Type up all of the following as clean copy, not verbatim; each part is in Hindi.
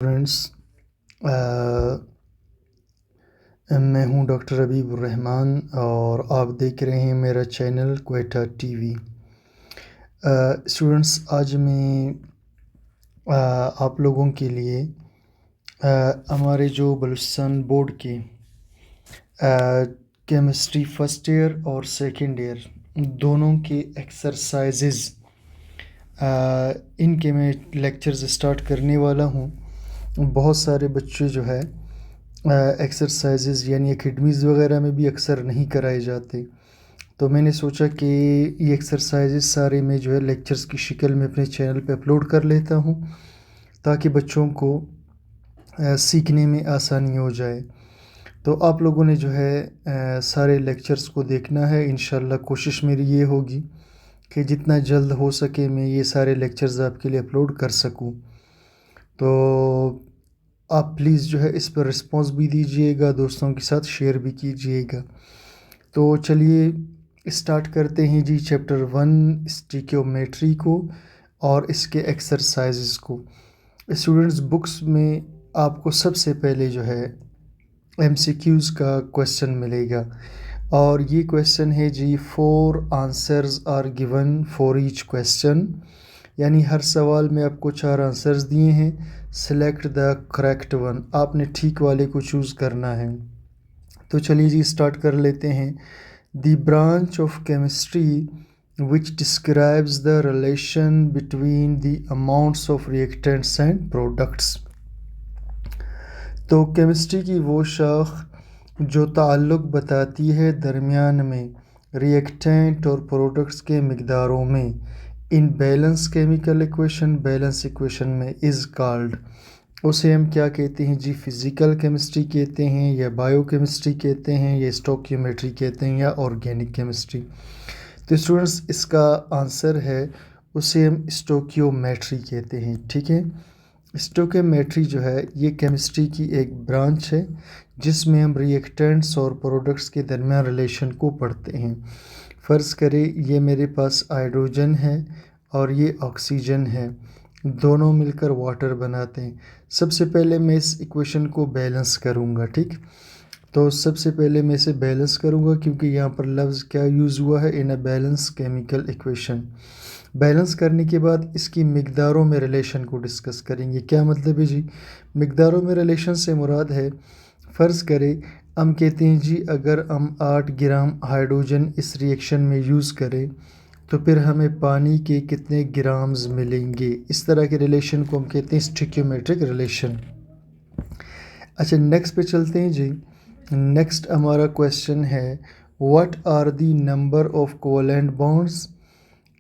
फ्रेंड्स, मैं हूं डॉक्टर हबीबुर्रहमान और आप देख रहे हैं मेरा चैनल क्वेटा टीवी। स्टूडेंट्स, आज मैं आप लोगों के लिए हमारे जो बलूचिस्तान बोर्ड के केमिस्ट्री फर्स्ट ईयर और सेकंड ईयर दोनों के एक्सरसाइजेज़ इनके मैं लेक्चर्स स्टार्ट करने वाला हूं। बहुत सारे बच्चे जो है एक्सरसाइजेज़ यानी एकेडमीज़ वगैरह में भी अक्सर नहीं कराए जाते, तो मैंने सोचा कि ये एक्सरसाइजेज़ सारे मैं जो है लेक्चर्स की शक्ल में अपने चैनल पे अपलोड कर लेता हूँ, ताकि बच्चों को सीखने में आसानी हो जाए। तो आप लोगों ने जो है सारे लेक्चर्स को देखना है। इंशाल्लाह कोशिश मेरी ये होगी कि जितना जल्द हो सके मैं ये सारे लेक्चर्स आपके लिए अपलोड कर सकूं। तो आप प्लीज़ जो है इस पर रिस्पॉन्स भी दीजिएगा, दोस्तों के साथ शेयर भी कीजिएगा। तो चलिए स्टार्ट करते हैं जी चैप्टर 1 स्टिकियोमेट्री को और इसके एक्सरसाइजेस को। स्टूडेंट्स, बुक्स में आपको सबसे पहले जो है MCQs का क्वेश्चन मिलेगा और ये क्वेश्चन है जी 4 answers are given for each question, यानी हर सवाल में आपको 4 आंसर्स दिए हैं। सेलेक्ट द करेक्ट वन, आपने ठीक वाले को चूज़ करना है। तो चलिए जी स्टार्ट कर लेते हैं। The branch of chemistry which describes the relation between the amounts of reactants and products। तो केमिस्ट्री की वो शाख जो ताल्लुक़ बताती है दरमियान में रिएक्टेंट और प्रोडक्ट्स के मिक़दारों में in balance chemical equation, balance equation में इज़ कॉल्ड, उसे हम क्या कहते हैं जी? फिज़िकल केमिस्ट्री कहते हैं या बायोकेमिस्ट्री कहते हैं या स्टोकियोमेट्री कहते हैं या ऑर्गेनिक केमिस्ट्री। तो स्टूडेंट्स, इसका आंसर है उसे हम स्टोकियोमेट्री कहते हैं। ठीक है, स्टोकियोमेट्री जो है ये केमिस्ट्री की एक ब्रांच है जिसमें हम रिएक्टेंट्स और प्रोडक्ट्स के दरमियान रिलेशन को पढ़ते हैं। फ़र्ज़ करें ये मेरे पास हाइड्रोजन है और ये ऑक्सीजन है, दोनों मिलकर वाटर बनाते हैं। सबसे पहले मैं इस इक्वेशन को बैलेंस करूँगा। ठीक, तो सबसे पहले मैं इसे बैलेंस करूँगा क्योंकि यहाँ पर लफ्ज़ क्या यूज़ हुआ है, in a balance chemical equation. Balance करने के बाद इसकी मिक़दारों में रिलेशन को डिस्कस करेंगे। क्या मतलब है जी? मिक़दारों में रिलेशन से मुराद है, फ़र्ज़ करें हम कहते हैं जी अगर हम 8 ग्राम हाइड्रोजन इस रिएक्शन में यूज़ करें तो फिर हमें पानी के कितने ग्राम्स मिलेंगे। इस तरह के रिलेशन को हम कहते हैं स्टिकियोमेट्रिक रिलेशन। अच्छा, नेक्स्ट पे चलते हैं जी। नेक्स्ट हमारा क्वेश्चन है what are the number of covalent bonds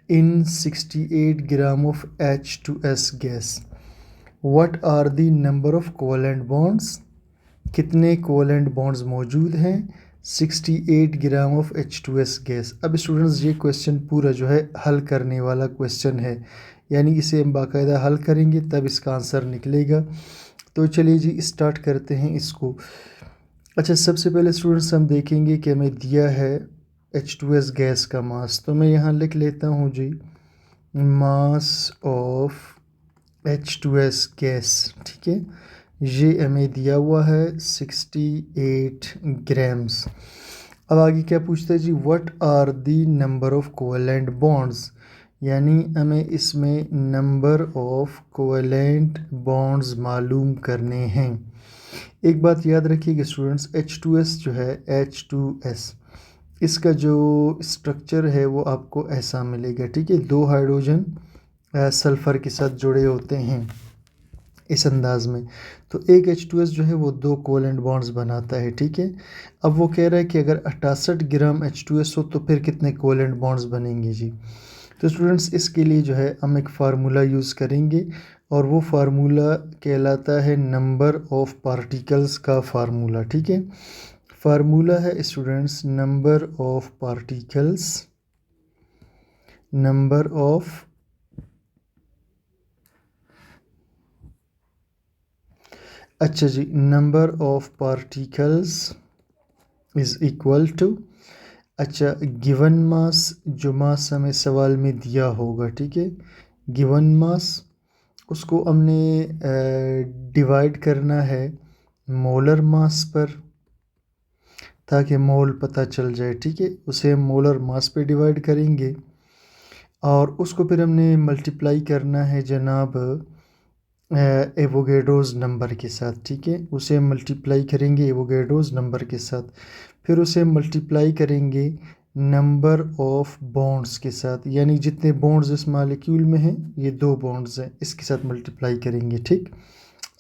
in 68 gram of H2S gas. What are the number of covalent bonds, कितने कोवैलेंट बॉन्ड्स मौजूद हैं 68 ग्राम ऑफ H2S गैस। अब स्टूडेंट्स, ये क्वेश्चन पूरा जो है हल करने वाला क्वेश्चन है, यानी इसे हम बाकायदा हल करेंगे तब इसका आंसर निकलेगा। तो चलिए जी स्टार्ट करते हैं इसको। अच्छा, सबसे पहले स्टूडेंट्स हम देखेंगे कि हमें दिया है H2S गैस का मास, तो मैं यहाँ लिख लेता हूँ जी मास ऑफ H2S गैस। ठीक है, ये हमें दिया हुआ है 68 ग्राम्स। अब आगे क्या पूछता है जी? What are the number of covalent bonds, यानी हमें इसमें नंबर ऑफ कोवैलेंट बॉन्ड्स मालूम करने हैं। एक बात याद रखिएगा स्टूडेंट्स, H2S जो है H2S इसका जो स्ट्रक्चर है वो आपको ऐसा मिलेगा। ठीक है, 2 हाइड्रोजन सल्फ़र के साथ जुड़े होते हैं इस अंदाज़ में। तो एक H2S जो है वो 2 कोवैलेंट बॉन्ड्स बनाता है। ठीक है, अब वो कह रहा है कि अगर 68 ग्राम H2S हो तो फिर कितने कोवैलेंट बॉन्ड्स बनेंगे जी? तो स्टूडेंट्स, इसके लिए जो है हम एक फार्मूला यूज़ करेंगे और वो फार्मूला कहलाता है नंबर ऑफ़ पार्टिकल्स का फार्मूला। ठीक है, फार्मूला है students number of particles, number of अच्छा जी, number of particles is equal to, अच्छा, गिवन मास, जो मास हमें सवाल में दिया होगा। ठीक है, गिवन मास उसको हमने डिवाइड करना है मोलर मास पर, ताकि मोल पता चल जाए, ठीक है। उसे हम मोलर मास पे डिवाइड करेंगे और उसको फिर हमने मल्टीप्लाई करना है जनाब एवोगैड्रोस नंबर के साथ, ठीक है। उसे मल्टीप्लाई करेंगे एवोगैड्रोस नंबर के साथ, फिर उसे मल्टीप्लाई करेंगे नंबर ऑफ बॉन्ड्स के साथ, यानी जितने बॉन्ड्स इस मालिक्यूल में हैं, ये 2 बॉन्ड्स हैं, इसके साथ मल्टीप्लाई करेंगे, ठीक।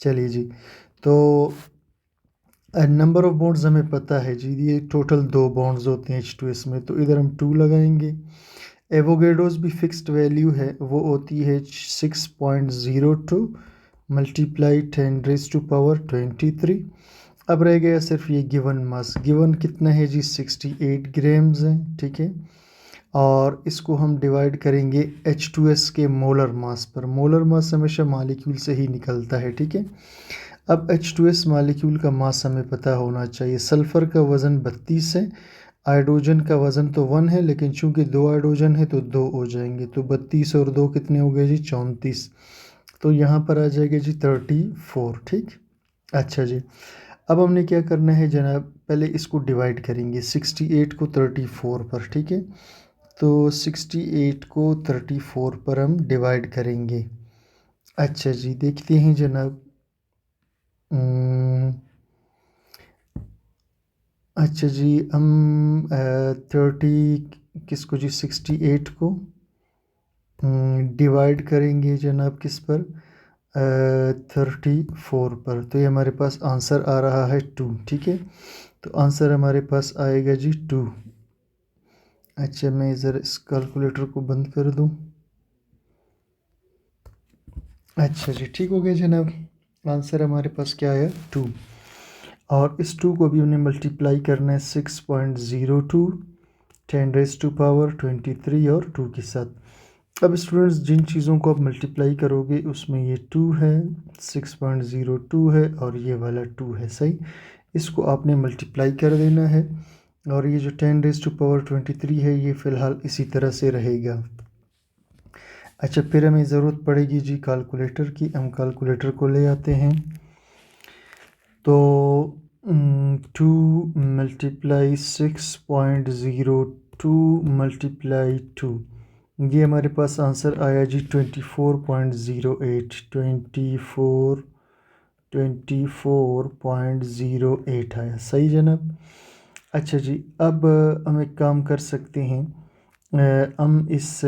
चलिए जी, तो नंबर ऑफ बॉन्ड्स हमें पता है जी, ये टोटल 2 बॉन्ड्स होते हैं H2S में, तो इधर हम 2 लगाएंगे। एवोगैड्रोस भी फिक्स्ड वैल्यू है, वो होती है 6.02 मल्टीप्लाई 10⁻23। अब रह गया सिर्फ ये गिवन मास, गिवन कितना है जी 68 ग्राम्स है, ठीक है। और इसको हम डिवाइड करेंगे H2S के मोलर मास पर, मोलर मास हमेशा मालिक्यूल से ही निकलता है, ठीक है। अब H2S मालिक्यूल का मास हमें पता होना चाहिए। सल्फ़र का वज़न 32 है, हाइड्रोजन का वज़न तो 1 है, लेकिन चूंकि 2 हाइड्रोजन है तो 2 हो जाएंगे, तो 32 और 2 कितने हो गए जी 34, तो यहाँ पर आ जाएगा जी 34, ठीक। अच्छा जी, अब हमने क्या करना है जनाब, पहले इसको डिवाइड करेंगे 68 को 34 पर, ठीक है। तो 68 को 34 पर हम डिवाइड करेंगे। अच्छा जी, देखते हैं जनाब। अच्छा जी, हम 30 किसको जी 68 को डिवाइड करेंगे जनाब किस पर 34 पर, तो ये हमारे पास आंसर आ रहा है 2, ठीक है। तो आंसर हमारे पास आएगा जी 2। अच्छा, मैं ज़रा इस कैलकुलेटर को बंद कर दूं। अच्छा जी, ठीक हो गया जनाब, आंसर हमारे पास क्या आया 2। और इस 2 को भी हमने मल्टीप्लाई करना है 6.02 10⁻23 और 2 के साथ। अब स्टूडेंट्स, जिन चीज़ों को आप मल्टीप्लाई करोगे उसमें ये 2 है, 6.02 है और ये वाला 2 है, सही। इसको आपने मल्टीप्लाई कर देना है और ये जो 10⁻23 है ये फ़िलहाल इसी तरह से रहेगा। अच्छा, फिर हमें ज़रूरत पड़ेगी जी कैलकुलेटर की, हम कैलकुलेटर को ले आते हैं। तो 2 मल्टीप्लाई 6.02 मल्टीप्लाई 2, ये हमारे पास आंसर आया जी 24.08, 24.08 आया, सही जनाब। अच्छा जी, अब हम एक काम कर सकते हैं, हम इस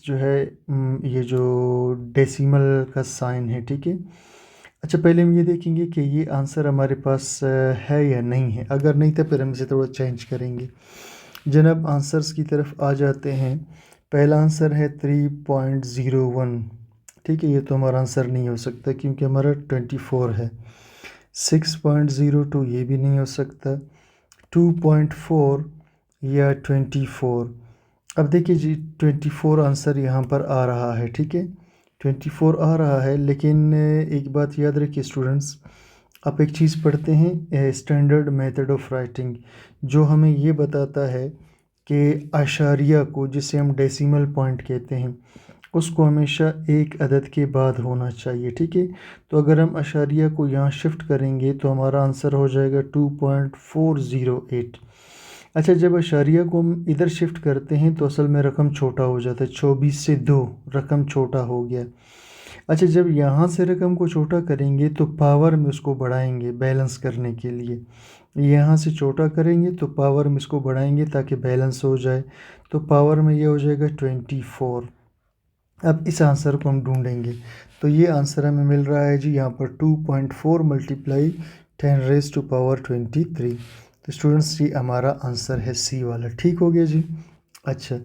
जो है ये जो डेसिमल का साइन है, ठीक है। अच्छा, पहले हम ये देखेंगे कि ये आंसर हमारे पास है या नहीं है, अगर नहीं तो फिर हम इसे थोड़ा चेंज करेंगे। जनाब, आंसर्स की तरफ आ जाते हैं। पहला आंसर है 3.01, ठीक है, ये तो हमारा आंसर नहीं हो सकता क्योंकि हमारा 24 है। 6.02 ये भी नहीं हो सकता, 2.4 या 24। अब देखिए जी, 24 आंसर यहाँ पर आ रहा है, ठीक है, 24 आ रहा है, लेकिन एक बात याद रखिए स्टूडेंट्स, आप एक चीज़ पढ़ते हैं स्टैंडर्ड मेथड ऑफ राइटिंग, जो हमें ये बताता है कि आशारिया को, जिसे हम डेसिमल पॉइंट कहते हैं, उसको हमेशा एक अदद के बाद होना चाहिए, ठीक है। तो अगर हम आशारिया को यहाँ शिफ्ट करेंगे तो हमारा आंसर हो जाएगा 2.408। अच्छा, जब अशारिया को हम इधर शिफ्ट करते हैं तो असल में रकम छोटा हो जाता है, 24 से 2 रकम छोटा हो गया। अच्छा, जब यहाँ से रकम को छोटा करेंगे तो पावर में उसको बढ़ाएंगे बैलेंस करने के लिए, यहाँ से छोटा करेंगे तो पावर में इसको बढ़ाएंगे ताकि बैलेंस हो जाए, तो पावर में ये हो जाएगा 24। अब इस आंसर को हम ढूंढेंगे, तो ये आंसर हमें मिल रहा है जी यहाँ पर 2.4 मल्टीप्लाई 10⁻23। तो स्टूडेंट्स, ये हमारा आंसर है सी वाला, ठीक हो गया जी। अच्छा,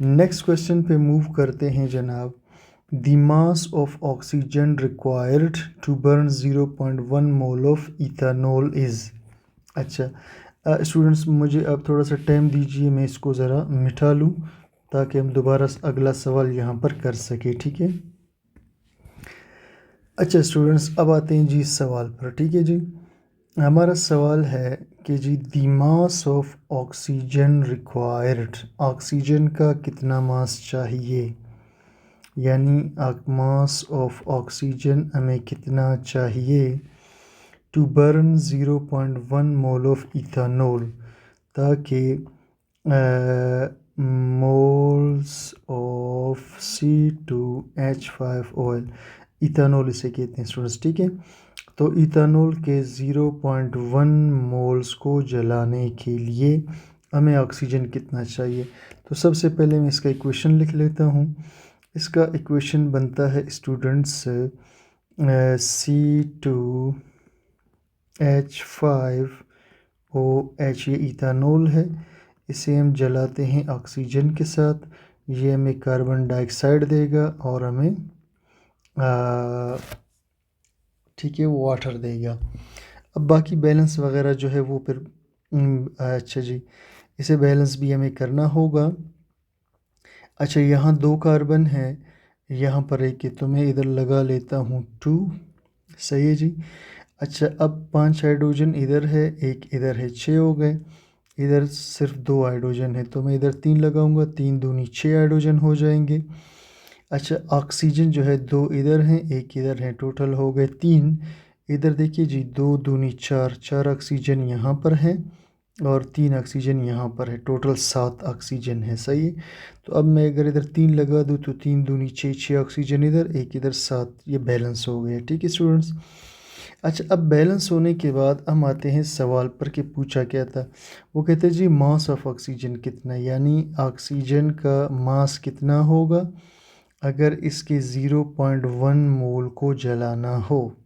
नेक्स्ट क्वेश्चन पे मूव करते हैं जनाब। The mass of oxygen required to burn 0.1 mole of ethanol is. अच्छा स्टूडेंट्स, मुझे अब थोड़ा सा टाइम दीजिए, मैं इसको ज़रा मिटा लूँ ताकि हम दोबारा अगला सवाल यहाँ पर कर सके, ठीक है। अच्छा स्टूडेंट्स, अब आते हैं जी इस सवाल पर, ठीक है जी। हमारा सवाल है कि जी the mass of oxygen required, oxygen का कितना मास चाहिए यानी मास ऑफ ऑक्सीजन हमें कितना चाहिए to burn 0.1 mole of ethanol, ताकि मोल्स ऑफ C2H5OL, इथानोल इसे कहते हैं स्टूडेंट्स, ठीक है। तो इथानोल के 0.1 मोल्स को जलाने के लिए हमें ऑक्सीजन कितना चाहिए। तो सबसे पहले मैं इसका इक्वेशन लिख लेता हूँ। इसका इक्वेशन बनता है स्टूडेंट्स C2H5OH, ये इथानोल है, इसे हम जलाते हैं ऑक्सीजन के साथ, ये हमें कार्बन डाइऑक्साइड देगा और हमें ठीक है वाटर देगा। अब बाकी बैलेंस वगैरह जो है वो फिर अच्छा जी, इसे बैलेंस भी हमें करना होगा। अच्छा, यहाँ 2 कार्बन है, यहाँ पर एक है, तो मैं इधर लगा लेता हूँ 2, सही है जी। अच्छा, अब 5 हाइड्रोजन इधर है, एक इधर है, 6 हो गए। इधर सिर्फ 2 हाइड्रोजन है, तो मैं इधर 3 लगाऊंगा, 3 दूनी 6 हाइड्रोजन हो जाएंगे। अच्छा, ऑक्सीजन जो है 2 इधर हैं, एक इधर है, टोटल हो गए 3। इधर देखिए जी, 2 दूनी 4, 4 ऑक्सीजन यहाँ पर है और 3 ऑक्सीजन यहाँ पर है, टोटल 7 ऑक्सीजन है, सही है। तो अब मैं अगर इधर 3 लगा दूँ तो 3 दूनी 6, 6 ऑक्सीजन इधर, एक इधर 7, ये बैलेंस हो गया, ठीक है स्टूडेंट्स। अच्छा, अब बैलेंस होने के बाद हम आते हैं सवाल पर कि पूछा क्या था। वो कहते हैं जी मास ऑफ ऑक्सीजन कितना, यानी ऑक्सीजन का मास कितना होगा अगर इसके 0.1 मोल को जलाना हो।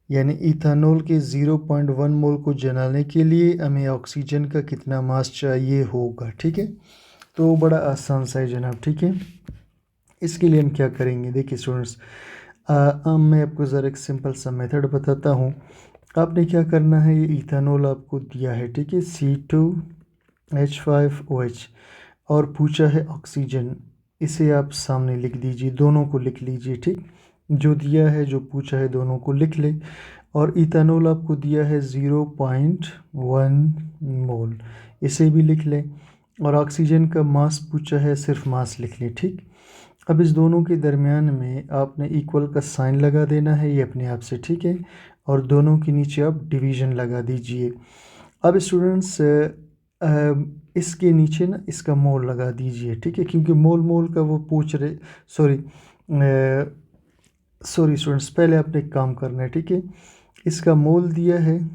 यानी इथानोल के 0.1 मोल को जलाने के लिए हमें ऑक्सीजन का कितना मास चाहिए होगा, ठीक है। तो बड़ा आसान सा है जनाब, ठीक है। इसके लिए हम क्या करेंगे, देखिए स्टूडेंट्स, मैं आपको ज़रा एक सिंपल सा मेथड बताता हूँ। आपने क्या करना है, ये इथानोल आपको दिया है, ठीक है, C2H5OH, और पूछा है ऑक्सीजन, इसे आप सामने लिख दीजिए, दोनों को लिख लीजिए, ठीक। जो दिया है, जो पूछा है, दोनों को लिख ले। और इथानोल आपको दिया है 0.1 मोल, इसे भी लिख ले। और ऑक्सीजन का मास पूछा है, सिर्फ मास लिख ले, ठीक। अब इस दोनों के दरमियान में आपने इक्वल का साइन लगा देना है, ये अपने आप से, ठीक है। और दोनों के नीचे आप डिवीज़न लगा दीजिए। अब स्टूडेंट्स इसके नीचे ना इसका मोल लगा दीजिए, ठीक है, क्योंकि मोल मोल का वो पूछ रहे, सॉरी सॉरी स्टूडेंट्स, पहले आपने एक काम करना है, ठीक है। इसका मोल दिया है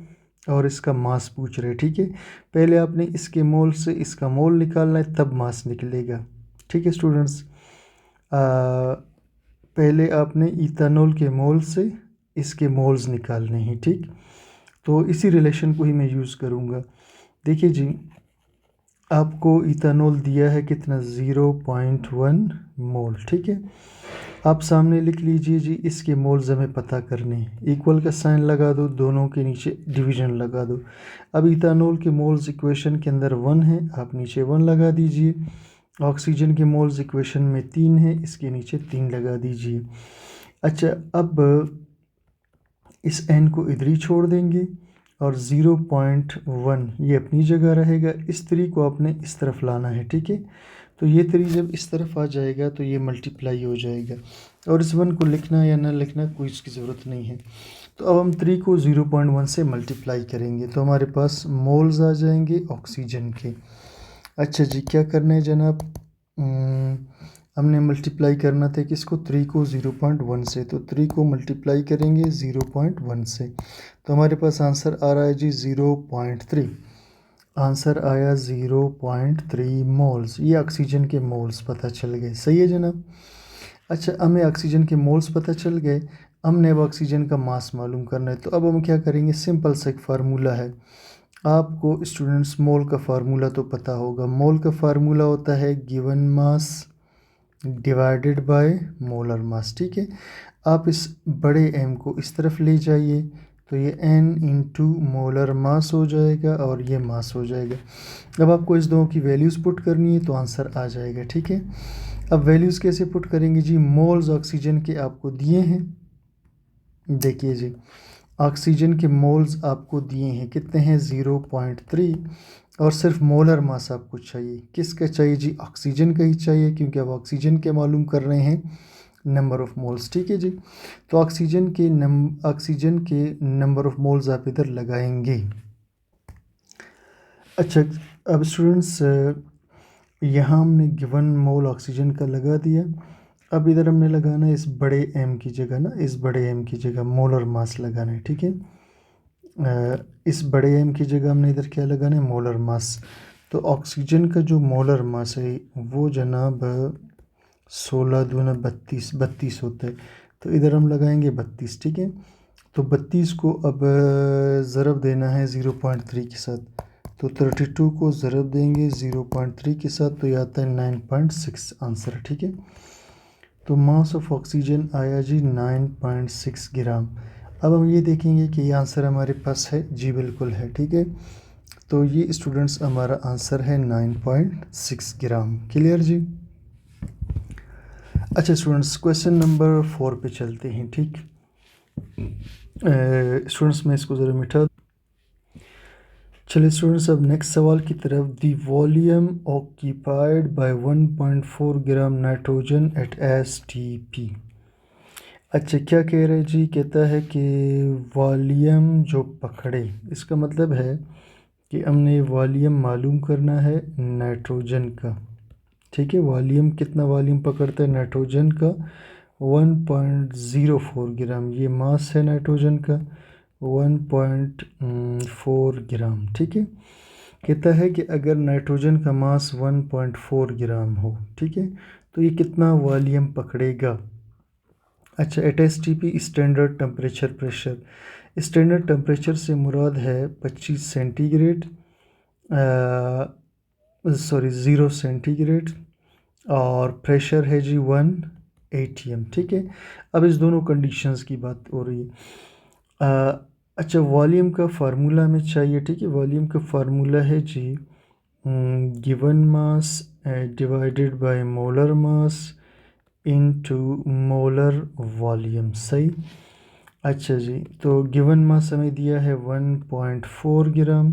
और इसका मास पूछ रहे, ठीक है। पहले आपने इसके मोल से इसका मोल निकालना है, तब मास निकलेगा, ठीक है स्टूडेंट्स। पहले आपने इथानोल के मोल से इसके मोल्स निकालने हैं, ठीक। तो इसी रिलेशन को ही मैं यूज़ करूँगा। देखिए जी, आपको इथानोल दिया है कितना, 0.1 मोल, ठीक है। आप सामने लिख लीजिए जी, इसके मोल्स हमें पता करने हैं, इक्वल का साइन लगा दो, दोनों के नीचे डिवीज़न लगा दो। अब इथानोल के मोल्स इक्वेशन के अंदर 1 है, आप नीचे 1 लगा दीजिए। ऑक्सीजन के मोल्स इक्वेशन में 3 है, इसके नीचे 3 लगा दीजिए। अच्छा, अब इस n को इधर ही छोड़ देंगे और 0.1 ये अपनी जगह रहेगा। इस 3 को आपने इस तरफ लाना है, ठीक है। तो ये 3 जब इस तरफ आ जाएगा तो ये मल्टीप्लाई हो जाएगा, और इस 1 को लिखना या ना लिखना कोई इसकी ज़रूरत नहीं है। तो अब हम 3 को 0.1 से मल्टीप्लाई करेंगे तो हमारे पास मोल्स आ जाएंगे ऑक्सीजन के। अच्छा जी, क्या करना है जनाब, हमने मल्टीप्लाई करना था किसको, 3 को 0.1 से, तो 3 को मल्टीप्लाई करेंगे 0.1 से, तो हमारे पास आंसर आ रहा है जी 0.3। आंसर आया 0.3 मोल्स, ये ऑक्सीजन के मोल्स पता चल गए, सही है जनाब। अच्छा, हमें ऑक्सीजन के मोल्स पता चल गए, हमने अब ऑक्सीजन का मास मालूम करना है। तो अब हम क्या करेंगे, सिंपल सा एक फार्मूला है, आपको स्टूडेंट्स मोल का फार्मूला तो पता होगा। मोल का फार्मूला होता है given mass divided by molar मास, ठीक है। आप इस बड़े m को इस तरफ ले जाइए तो ये n इंटू मोलर मास हो जाएगा और ये मास हो जाएगा। अब आपको इस दोनों की वैल्यूज़ पुट करनी है तो आंसर आ जाएगा, ठीक है। अब वैल्यूज़ कैसे पुट करेंगे जी, मोल्स ऑक्सीजन के आपको दिए हैं, देखिए जी, ऑक्सीजन के मोल्स आपको दिए हैं, कितने हैं 0.3, और सिर्फ मोलर मास आपको चाहिए। किसका चाहिए जी? ऑक्सीजन का ही चाहिए, क्योंकि अब ऑक्सीजन के मालूम कर रहे हैं नंबर ऑफ़ मोल्स। ठीक है जी। तो ऑक्सीजन के नंबर ऑफ़ मोल्स आप इधर लगाएंगे। अच्छा, अब स्टूडेंट्स यहाँ हमने गिवन मोल ऑक्सीजन का लगा दिया। अब इधर हमने लगाना है इस बड़े एम की जगह ना, इस बड़े एम की जगह मोलर मास लगाना है। ठीक है, इस बड़े एम की जगह हमने इधर क्या लगाना है? Molar mass. तो ऑक्सीजन का जो मोलर मास है वो जनाब 16 दूना 32 होता है। तो इधर हम लगाएंगे 32। ठीक है, तो 32 को अब ज़रब देना है 0.3 के साथ। तो 32 को ज़रब देंगे 0.3 के साथ, तो ये आता है 9.6 आंसर। ठीक है, तो मास ऑफ ऑक्सीजन आया जी 9.6 ग्राम। अब हम ये देखेंगे कि ये आंसर हमारे पास है जी, बिल्कुल है। ठीक है, तो ये स्टूडेंट्स हमारा आंसर है 9.6 ग्राम। क्लियर जी। अच्छा स्टूडेंट्स, क्वेश्चन नंबर 4 पे चलते हैं। ठीक, स्टूडेंट्स मैं इसको ज़रा मिटा। चलिए स्टूडेंट्स, अब नेक्स्ट सवाल की तरफ। The volume occupied by 1.4 gram nitrogen eight STP। अच्छा, क्या कह रहे हैं जी? कहता है कि वॉल्यूम जो पकड़े, इसका मतलब है कि हमने वॉल्यूम मालूम करना है नाइट्रोजन का। ठीक है, वॉल्यूम कितना वॉल्यूम पकड़ता है नाइट्रोजन का? 1.04 ग्राम। ये मास है नाइट्रोजन का 1.4 ग्राम। ठीक है, कहता है कि अगर नाइट्रोजन का मास 1.4 ग्राम हो, ठीक है, तो ये कितना वॉल्यूम पकड़ेगा? अच्छा, at STP standard temperature pressure. Standard temperature से मुराद है 25 सेंटीग्रेड, सॉरी 0 सेंटीग्रेड, और प्रेशर है जी 1 ATM। ठीक है, अब इस दोनों कंडीशंस की बात हो रही है। अच्छा, वॉल्यूम का फार्मूला हमें चाहिए। ठीक है, वॉल्यूम का फार्मूला है जी given mass divided by molar mass into molar volume. सही। अच्छा जी, तो गिवन मास हमें दिया है 1.4 ग्राम,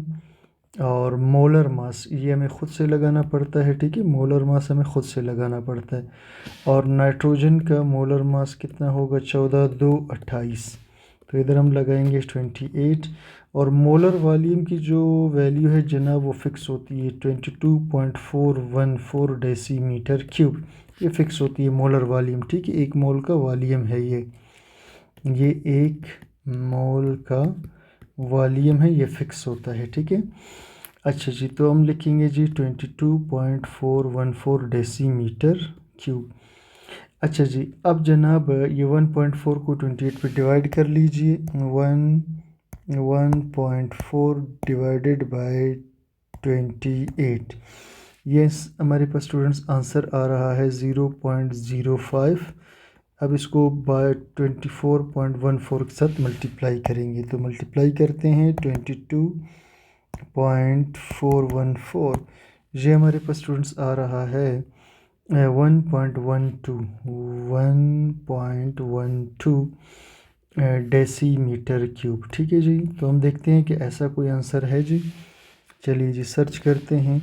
और मोलर मास ये हमें ख़ुद से लगाना पड़ता है। ठीक है, मोलर मास हमें ख़ुद से लगाना पड़ता है। और नाइट्रोजन का मोलर मास कितना होगा? 14 2 28। तो इधर हम लगाएंगे 28। और मोलर वॉल्यूम की जो वैल्यू है जनाब वो फ़िक्स होती है 22.414 डेसीमीटर क्यूब। ये फ़िक्स होती है मोलर वॉल्यूम। ठीक है, एक मोल का वॉल्यूम है ये एक मोल का वॉल्यूम है, ये फ़िक्स होता है। ठीक है, अच्छा जी, तो हम लिखेंगे जी 22.414 डेसीमीटर क्यूब। अच्छा जी, अब जनाब ये 1.4 को 28 पे डिवाइड कर लीजिए। 1.4 डिवाइडेड बाय 28, ये हमारे पास स्टूडेंट्स आंसर आ रहा है 0.05। अब इसको बाय 24.14 के साथ मल्टीप्लाई करेंगे, तो मल्टीप्लाई करते हैं 22.414, ये हमारे पास स्टूडेंट्स आ रहा है 1.12 डेसीमीटर क्यूब। ठीक है जी, तो हम देखते हैं कि ऐसा कोई आंसर है जी। चलिए जी, सर्च करते हैं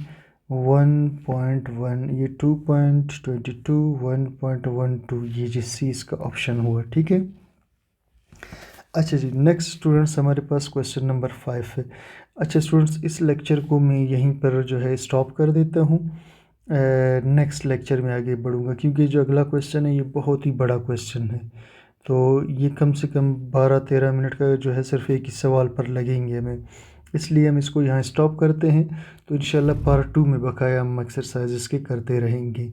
1.1, ये 2.22, 1.12, ये जी सी इसका ऑप्शन हुआ। ठीक है, अच्छा जी, नेक्स्ट स्टूडेंट्स हमारे पास क्वेश्चन नंबर 5 है। अच्छा स्टूडेंट्स, इस लेक्चर को मैं यहीं पर जो है स्टॉप कर देता हूँ। नेक्स्ट लेक्चर में आगे बढ़ूँगा, क्योंकि जो अगला क्वेश्चन है ये बहुत ही बड़ा क्वेश्चन है। तो ये कम से कम 12-13 मिनट का जो है सिर्फ एक ही सवाल पर लगेंगे हमें, इसलिए हम इसको यहाँ स्टॉप करते हैं। तो इंशाल्लाह पार्ट 2 में बकाया हम एक्सरसाइज के करते रहेंगे।